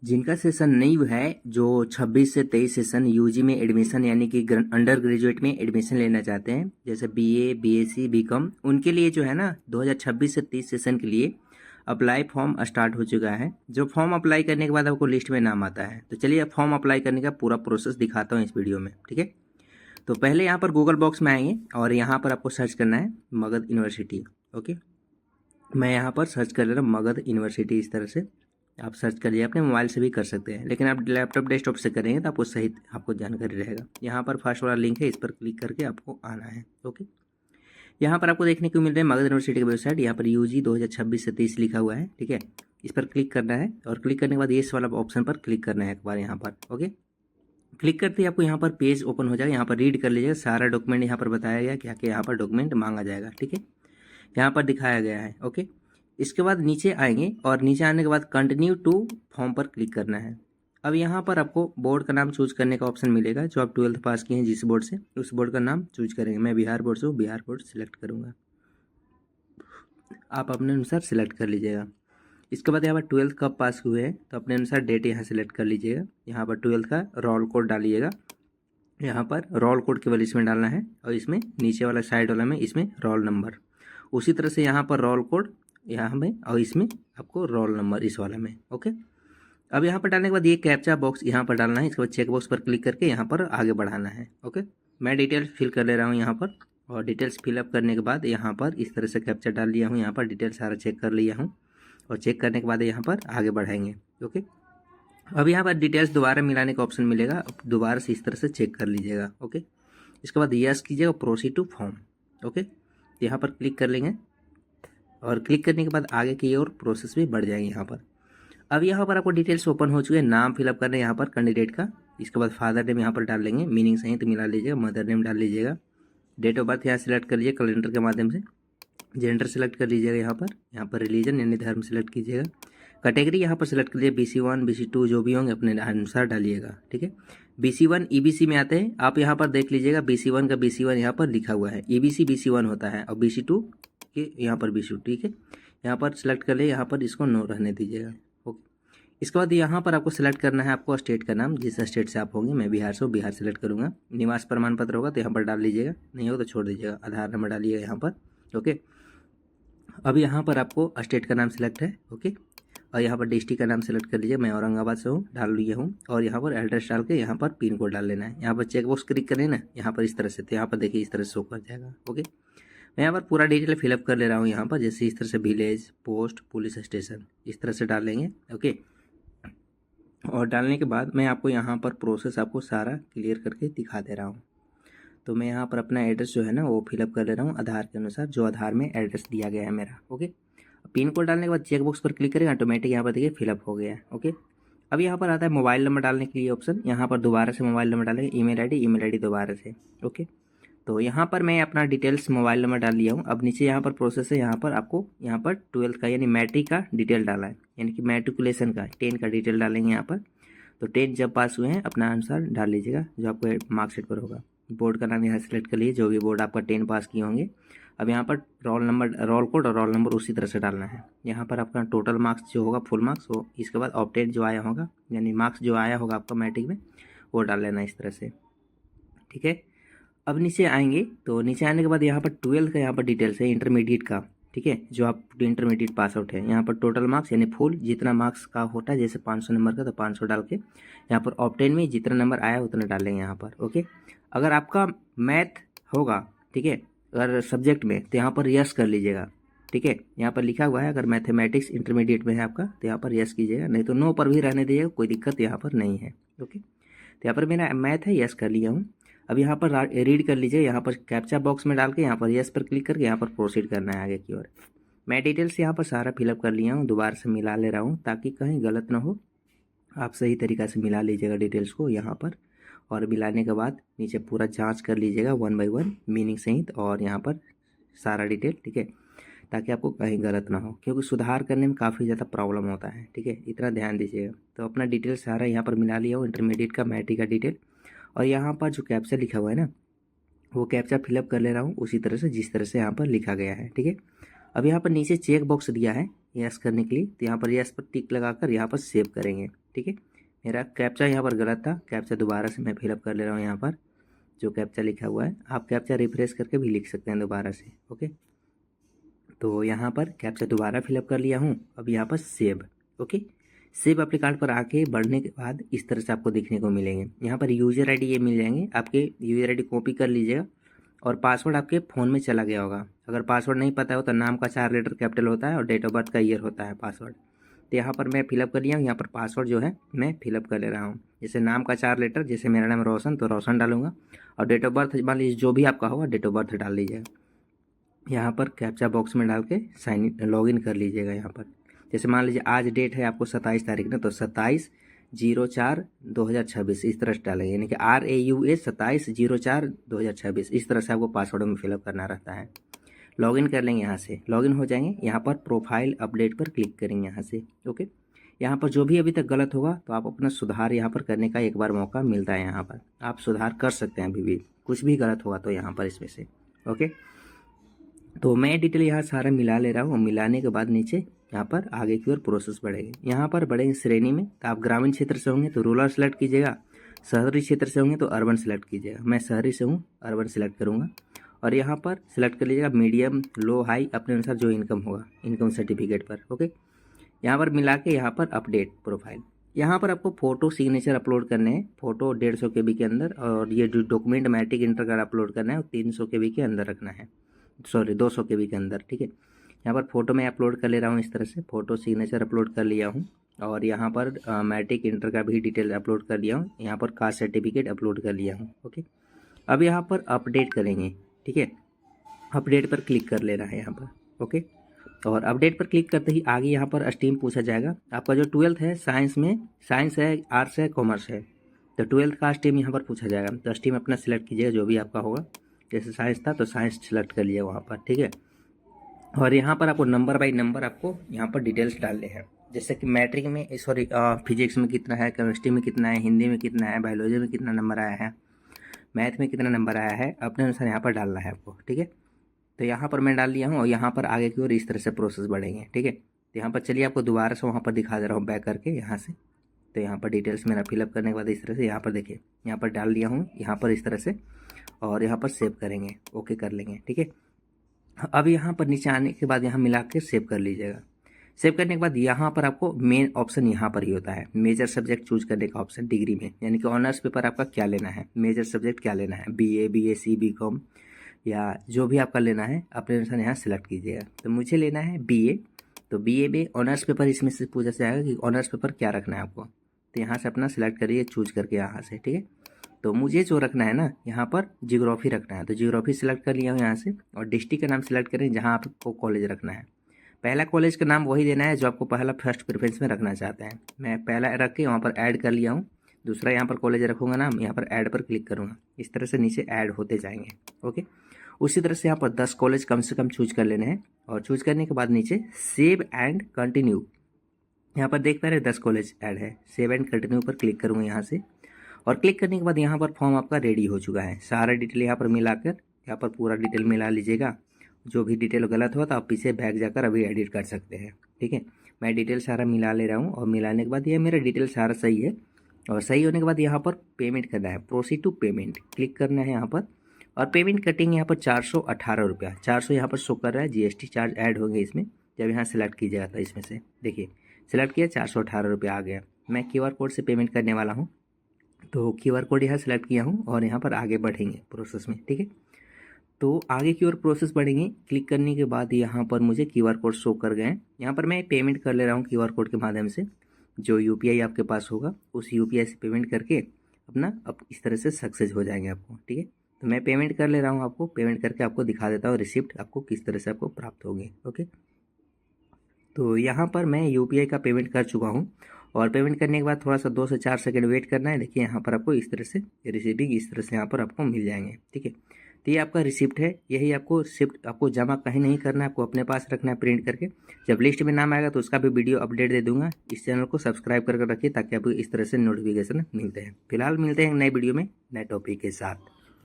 जिनका सेशन नहीं है, जो 26 से 23 सेशन यूजी में एडमिशन यानी कि अंडर ग्रेजुएट में एडमिशन लेना चाहते हैं, जैसे बीए, बीएससी, बीकॉम, उनके लिए जो है ना 2026 से 30 सेशन के लिए अप्लाई फॉर्म स्टार्ट हो चुका है। जो फॉर्म अप्लाई करने के बाद आपको लिस्ट में नाम आता है। तो चलिए फॉर्म अप्लाई करने का पूरा प्रोसेस दिखाता हूँ इस वीडियो में, ठीक है। तो पहले यहाँ पर गूगल बॉक्स में आएंगे और यहाँ पर आपको सर्च करना है मगध यूनिवर्सिटी। ओके, मैं यहाँ पर सर्च कर ले रहा हूँ मगध यूनिवर्सिटी। इस तरह से आप सर्च करिए, अपने मोबाइल से भी कर सकते हैं, लेकिन आप लैपटॉप डेस्कटॉप से करेंगे तो आपको सही आपको जानकारी रहेगा। यहाँ पर फर्स्ट वाला लिंक है, इस पर क्लिक करके आपको आना है। ओके, यहाँ पर आपको देखने को मिल रहा है मगध यूनिवर्सिटी की वेबसाइट। यहाँ पर यूजी 2026 से 30 लिखा हुआ है, ठीक है। इस पर क्लिक करना है और क्लिक करने के बाद ये वाला ऑप्शन पर क्लिक करना है एक बार यहाँ पर। ओके, क्लिक करते ही आपको यहाँ पर पेज ओपन हो जाएगा। यहाँ पर रीड कर लीजिएगा, सारा डॉक्यूमेंट यहाँ पर बताया गया क्या क्या यहाँ पर डॉक्यूमेंट मांगा जाएगा, ठीक है। यहाँ पर दिखाया गया है। ओके, इसके बाद नीचे आएंगे और नीचे आने के बाद कंटिन्यू टू फॉर्म पर क्लिक करना है। अब यहाँ पर आपको बोर्ड का नाम चूज करने का ऑप्शन मिलेगा। जो आप 12th पास किए हैं जिस बोर्ड से, उस बोर्ड का नाम चूज करेंगे। मैं बिहार बोर्ड से हूँ, बिहार बोर्ड सिलेक्ट करूँगा। आप अपने अनुसार सिलेक्ट कर लीजिएगा। इसके बाद यहाँ पर 12th कब पास हुए हैं तो अपने अनुसार डेट यहाँ सिलेक्ट कर लीजिएगा। यहाँ पर 12th का रोल कोड डालिएगा। यहाँ पर रोल कोड केवल इसमें डालना है और इसमें नीचे वाला साइड वाला में इसमें रोल नंबर। उसी तरह से यहाँ पर रोल कोड यहाँ में और इसमें आपको रोल नंबर इस वाला में। ओके, अब यहाँ पर डालने के बाद ये कैप्चा बॉक्स यहाँ पर डालना है। इसके बाद चेक बॉक्स पर क्लिक करके यहाँ पर आगे बढ़ाना है। ओके, मैं डिटेल्स फिल कर ले रहा हूँ यहाँ पर, और डिटेल्स फिलअप करने के बाद यहाँ पर इस तरह से कैप्चा डाल लिया हूँ। यहाँ पर डिटेल्स सारा चेक कर लिया हूँ और चेक करने के बाद यहाँ पर आगे बढ़ाएंगे। ओके, अब यहाँ पर डिटेल्स दोबारा मिलाने का ऑप्शन मिलेगा, दोबारा से इस तरह से चेक कर लीजिएगा। ओके, इसके बाद यस कीजिएगा, प्रोसीड टू फॉर्म। ओके, यहाँ पर क्लिक कर लेंगे और क्लिक करने के बाद आगे की ओर प्रोसेस भी बढ़ जाएंगे यहाँ पर। अब यहाँ पर आपको डिटेल्स ओपन हो चुके हैं। नाम फिलअप करना है यहाँ पर कैंडिडेट का। इसके बाद फादर नेम यहाँ पर डाल लेंगे, मीनिंग सहित मिला लीजिएगा, मदर नेम डाल लीजिएगा। डेट ऑफ बर्थ यहाँ सिलेक्ट कर लीजिए कैलेंडर के माध्यम से। जेंडर सेलेक्ट कर लीजिएगा यहाँ पर रिलीजन यानी धर्म सेलेक्ट कीजिएगा। कैटेगरी यहाँ पर सेलेक्ट कर लीजिए, BC1 BC2 जो भी होंगे अपने अनुसार डालिएगा, ठीक है। BC1 EBC में आते हैं, आप यहाँ पर देख लीजिएगा BC1 का BC1 यहाँ पर लिखा हुआ है, EBC BC1 होता है और BC2 के यहाँ पर BC2, ठीक है। यहाँ पर सिलेक्ट कर ले, यहाँ पर इसको नो रहने दीजिएगा। ओके, इसके बाद यहाँ पर आपको सेलेक्ट करना है आपको स्टेट का नाम, जिस स्टेट से आप होंगे। मैं बिहार से हूँ, बिहार सेलेक्ट करूँगा। निवास प्रमाण पत्र होगा तो यहाँ पर डाल लीजिएगा, नहीं होगा तो छोड़ दीजिएगा। आधार नंबर डालिएगा यहाँ पर। ओके, अब यहाँ पर आपको स्टेट का नाम सिलेक्ट है। ओके, और यहाँ पर डिस्ट्रिक्ट का नाम सेलेक्ट कर लीजिए। मैं औरंगाबाद से हूँ, डाल लिया हूँ। और यहाँ पर एड्रेस डाल के यहाँ पर पिन कोड डाल लेना है। यहाँ पर चेक बॉक्स क्लिक करें ना, यहाँ पर इस तरह से, तो यहाँ पर देखिए इस तरह से शो कर जाएगा। ओके, मैं यहाँ पर पूरा डिटेल फिलअप कर ले रहा हूँ। यहाँ पर जैसे इस तरह से विलेज, पोस्ट, पुलिस स्टेशन, इस तरह से डाल लेंगे। ओके, और डालने के बाद मैं आपको यहाँ पर प्रोसेस आपको सारा क्लियर करके दिखा दे रहा हूँ। तो मैं यहाँ पर अपना एड्रेस जो है ना वो फिलअप कर ले रहा हूँ आधार के अनुसार, जो आधार में एड्रेस दिया गया है मेरा। ओके, पिन कोड डालने के बाद चेक बॉक्स पर क्लिक करेंगे, ऑटोमेटिक यहाँ पर देखिए फिलअप हो गया है। ओके, अब यहाँ पर आता है मोबाइल नंबर डालने के लिए ऑप्शन। यहाँ पर दोबारा से मोबाइल नंबर डालेंगे, ईमेल आईडी दोबारा से। ओके, तो यहाँ पर मैं अपना डिटेल्स मोबाइल नंबर डाल लिया हूँ। अब नीचे यहाँ पर प्रोसेस है, यहाँ पर आपको यहाँ पर 12th का यानी मैट्रिक का डिटेल डाला है, यानी कि मैट्रिकुलेशन का 10 का डिटेल डालेंगे यहाँ पर। तो 10 जब पास हुए हैं अपना अनुसार डाल लीजिएगा, जो आपको मार्कशीट पर होगा। बोर्ड का नाम यहाँ सेलेक्ट कर लीजिए, जो भी बोर्ड आपका 10 पास किए होंगे। अब यहाँ पर रोल नंबर, रोल कोड और रोल नंबर उसी तरह से डालना है। यहाँ पर आपका टोटल मार्क्स जो होगा फुल मार्क्स हो, इसके बाद ऑब्टेन जो आया होगा यानी मार्क्स जो आया होगा आपका मैट्रिक में वो डाल लेना इस तरह से, ठीक है। अब नीचे आएंगे तो नीचे आने के बाद यहाँ पर 12th का यहाँ पर डिटेल्स है, इंटरमीडिएट का, ठीक है। जो आप इंटरमीडिएट पास आउट है, यहाँ पर टोटल मार्क्स यानी फुल जितना मार्क्स का होता है, जैसे 500 नंबर का तो 500 डाल के यहाँ पर ऑब्टेन में जितना नंबर आया उतना डालेंगे यहाँ पर। ओके, अगर आपका मैथ होगा, ठीक है, अगर सब्जेक्ट में तो यहाँ पर यस कर लीजिएगा, ठीक है। यहाँ पर लिखा हुआ है अगर मैथमेटिक्स इंटरमीडिएट में है आपका तो यहाँ पर यस कीजिएगा, नहीं तो नो पर भी रहने दीजिएगा, कोई दिक्कत यहाँ पर नहीं है। ओके, तो यहाँ पर मेरा मैथ है, यस कर लिया हूँ। अब यहाँ पर रीड कर लीजिए, यहाँ पर कैप्चा बॉक्स में डाल के यहाँ पर यस पर क्लिक करके यहाँ पर प्रोसीड करना है आगे की ओर। मैं डिटेल्स यहाँ पर सारा फिलअप कर लिया हूँ, दोबारा से मिला ले रहा हूँ ताकि कहीं गलत ना हो। आप सही तरीक़ा से मिला लीजिएगा डिटेल्स को यहाँ पर, और मिलाने के बाद नीचे पूरा जांच कर लीजिएगा 1 बाय 1 मीनिंग सहित, और यहाँ पर सारा डिटेल, ठीक है, ताकि आपको कहीं गलत ना हो, क्योंकि सुधार करने में काफ़ी ज़्यादा प्रॉब्लम होता है, ठीक है, इतना ध्यान दीजिएगा। तो अपना डिटेल सारा यहाँ पर मिला लिया हो, इंटरमीडिएट का, मैट्रिक का डिटेल, और यहाँ पर जो कैप्चा लिखा हुआ है ना वो कैप्चा फिलअप कर ले रहा हूँ उसी तरह से जिस तरह से यहाँ पर लिखा गया है, ठीक है। अब यहाँ पर नीचे चेक बॉक्स दिया है, यस करने के लिए, तो यहाँ पर यस पर टिक लगाकर यहाँ पर सेव करेंगे। ठीक है, मेरा कैप्चा यहाँ पर गलत था, कैप्चा दोबारा से मैं फिलअप कर ले रहा हूँ। यहाँ पर जो कैप्चा लिखा हुआ है आप कैप्चा रिफ्रेश करके भी लिख सकते हैं दोबारा से। ओके, तो यहाँ पर कैप्चा दोबारा फिलअप कर लिया हूँ। अब यहाँ पर सेव। ओके, सेव अपने कार्ड पर आके बढ़ने के बाद इस तरह से आपको देखने को मिलेंगे। यहाँ पर यूज़र आईडी ये मिल जाएंगे, आपके यूज़र आईडी कॉपी कर लीजिएगा और पासवर्ड आपके फ़ोन में चला गया होगा। अगर पासवर्ड नहीं पता हो तो नाम का 4 लेटर कैपिटल होता है और डेट ऑफ बर्थ का ईयर होता है पासवर्ड। तो यहाँ पर मैं फिलअप कर लिया हूँ। यहाँ पर पासवर्ड जो है मैं फिलअप कर ले रहा हूँ। जैसे नाम का 4 लेटर, जैसे मेरा नाम रोशन तो रोशन डालूंगा और डेट ऑफ बर्थ मान लीजिए जो भी आपका होगा डेट ऑफ बर्थ डाल लीजिएगा। यहाँ पर कैप्चा बॉक्स में डाल के साइन इन लॉगिन कर लीजिएगा। यहाँ पर जैसे मान लीजिए आज डेट है आपको 27 तारीख ना, तो 27/04/2026 इस तरह से डालेंगे, यानी कि RAUS 27/04/2026 इस तरह से आपको पासवर्ड में फिलअप करना रहता है। लॉगिन कर लेंगे, यहाँ से लॉगिन हो जाएंगे। यहाँ पर प्रोफाइल अपडेट पर क्लिक करेंगे यहाँ से। ओके, यहाँ पर जो भी अभी तक गलत होगा तो आप अपना सुधार यहाँ पर करने का एक बार मौका मिलता है। यहाँ पर आप सुधार कर सकते हैं, अभी भी कुछ भी गलत होगा तो यहाँ पर इसमें से। ओके, तो मैं डिटेल यहाँ सारा मिला ले रहा हूँ। मिलाने के बाद नीचे यहाँ पर आगे की ओर प्रोसेस बढ़ेगी। यहाँ पर बढ़ेंगे श्रेणी में, तो आप ग्रामीण क्षेत्र से होंगे तो रूरल सेलेक्ट कीजिएगा, शहरी क्षेत्र से होंगे तो अर्बन सेलेक्ट कीजिएगा। मैं शहरी से हूँ, अर्बन सेलेक्ट करूँगा और यहाँ पर सेलेक्ट कर लीजिएगा मीडियम, लो, हाई अपने अनुसार जो इनकम होगा इनकम सर्टिफिकेट पर। ओके, यहाँ पर मिला के यहाँ पर अपडेट प्रोफाइल, यहाँ पर आपको फ़ोटो सिग्नेचर अपलोड करने हैं। फ़ोटो 150 KB के अंदर, और ये जो document matric inter card upload करना है वो 300 KB के अंदर रखना है, सॉरी 200 KB के अंदर। ठीक है, यहाँ पर फ़ोटो मैं अपलोड कर ले रहा हूँ इस तरह से, फ़ोटो सिग्नेचर अपलोड कर लिया हूँ और यहाँ पर मैट्रिक इंटर का भी डिटेल अपलोड कर लिया हूँ। यहाँ पर कास्ट सर्टिफिकेट अपलोड कर लिया हूँ। ओके, अब यहाँ पर अपडेट करेंगे। ठीक है, अपडेट पर क्लिक कर लेना है यहाँ पर। ओके, और अपडेट पर क्लिक करते ही आगे यहाँ पर स्ट्रीम पूछा जाएगा। आपका जो 12th है साइंस में, साइंस है, आर्ट्स है, कॉमर्स है, तो 12th का स्ट्रीम यहाँ पर पूछा जाएगा। तो स्ट्रीम अपना सिलेक्ट कीजिएगा जो भी आपका होगा। जैसे साइंस था तो साइंस सेलेक्ट कर लिया वहाँ पर। ठीक है, और यहाँ पर आपको नंबर बाई नंबर आपको यहाँ पर डिटेल्स डालने हैं। जैसे कि मैट्रिक में, सॉरी फिजिक्स में कितना है, केमिस्ट्री में कितना है, हिंदी में कितना है, बायोलॉजी में कितना नंबर आया है, मैथ में कितना नंबर आया है, अपने अनुसार यहाँ पर डालना है आपको। ठीक है, तो यहाँ पर मैं डाल लिया हूँ और यहाँ पर आगे की ओर इस तरह से प्रोसेस बढ़ेंगे। ठीक है, तो यहाँ पर चलिए आपको दोबारा से वहाँ पर दिखा दे रहा हूँ बैक करके यहाँ से। तो यहाँ पर डिटेल्स मेरा फिलअप करने के बाद इस तरह से यहाँ पर देखिए, यहाँ पर डाल दिया हूँ यहाँ पर इस तरह से, और यहाँ पर सेव करेंगे। ओके कर लेंगे। ठीक है, अब यहाँ पर नीचे आने के बाद यहाँ मिला के सेव कर लीजिएगा। सेव करने के बाद यहाँ पर आपको मेन ऑप्शन यहाँ पर ही होता है, मेजर सब्जेक्ट चूज करने का ऑप्शन डिग्री में, यानी कि ऑनर्स पेपर आपका क्या लेना है, मेजर सब्जेक्ट क्या लेना है, BA, BSc, BCom या जो भी आपका लेना है अपने अनुसार यहाँ सेलेक्ट कीजिएगा। तो मुझे लेना है BA, तो BA में ऑनर्स पेपर इसमें से पूछा जाएगा कि ऑनर्स पेपर क्या रखना है आपको, तो यहाँ से अपना सेलेक्ट करिए चूज करके यहाँ से। ठीक है, तो मुझे जो रखना है ना यहाँ पर जियोग्राफी रखना है, तो जियोग्राफी सेलेक्ट कर लिया हूँ यहाँ से, और डिस्ट्रिक्ट का नाम सेलेक्ट करें जहाँ आपको कॉलेज रखना है। पहला कॉलेज का नाम वही देना है जो आपको पहला फर्स्ट प्रेफरेंस में रखना चाहते हैं। मैं पहला रख के वहाँ पर ऐड कर लिया हूँ, दूसरा यहाँ पर कॉलेज रखूँगा नाम, यहाँ पर ऐड पर क्लिक करूँगा, इस तरह से नीचे ऐड होते जाएंगे। ओके, उसी तरह से यहाँ पर 10 कॉलेज कम से कम चूज कर लेने हैं, और चूज करने के बाद नीचे सेव एंड कंटिन्यू, यहाँ पर देख पा रहे 10 कॉलेज ऐड है, सेव एंड कंटिन्यू पर क्लिक करूँगा यहाँ से, और क्लिक करने के बाद यहाँ पर फॉर्म आपका रेडी हो चुका है। सारा डिटेल यहाँ पर मिलाकर यहाँ पर पूरा डिटेल मिला लीजिएगा। जो भी डिटेल गलत हो तो आप पीछे बैक जाकर अभी एडिट कर सकते हैं। ठीक है, मैं डिटेल सारा मिला ले रहा हूँ, और मिलाने के बाद ये मेरा डिटेल सारा सही है, और सही होने के बाद यहाँ पर पेमेंट करना है, प्रोसीड टू पेमेंट क्लिक करना है यहाँ पर, और पेमेंट कटेंगे यहाँ पर 418 रुपया। 400 यहाँ पर शो कर रहा है, GST चार्ज ऐड होंगे इसमें जब यहाँ सेलेक्ट कीजिएगा। था इसमें से देखिए सेलेक्ट किया, 418 रुपया आ गया। मैं QR कोड से पेमेंट करने वाला हूँ, तो QR कोड यहाँ सेलेक्ट किया हूँ और यहाँ पर आगे बढ़ेंगे प्रोसेस में। ठीक है, तो आगे की ओर प्रोसेस बढ़ेंगे। क्लिक करने के बाद यहाँ पर मुझे QR कोड शो कर गए। यहाँ पर मैं पेमेंट कर ले रहा हूँ QR कोड के माध्यम से। जो UPI आपके पास होगा उस UPI से पेमेंट करके अपना अब इस तरह से सक्सेस हो जाएंगे आपको। ठीक है, तो मैं पेमेंट कर ले रहा हूँ, आपको पेमेंट करके आपको दिखा देता हूँ रिसिप्ट आपको किस तरह से आपको प्राप्त होगी। ओके, तो यहाँ पर मैं UPI का पेमेंट कर चुका हूँ, और पेमेंट करने के बाद थोड़ा सा 2 से 4 सेकंड वेट करना है। देखिए यहाँ पर आपको इस तरह से रिसीविंग इस तरह से यहाँ पर आपको मिल जाएंगे। ठीक है, तो ये आपका रिसिप्ट है। यही आपको रिसिप्ट आपको जमा कहीं नहीं करना है, आपको अपने पास रखना है प्रिंट करके। जब लिस्ट में नाम आएगा तो उसका भी वीडियो अपडेट दे दूंगा। इस चैनल को सब्सक्राइब करके रखिए ताकि आपको इस तरह से नोटिफिकेशन मिलते हैं। फिलहाल मिलते हैं नए वीडियो में नए टॉपिक के साथ।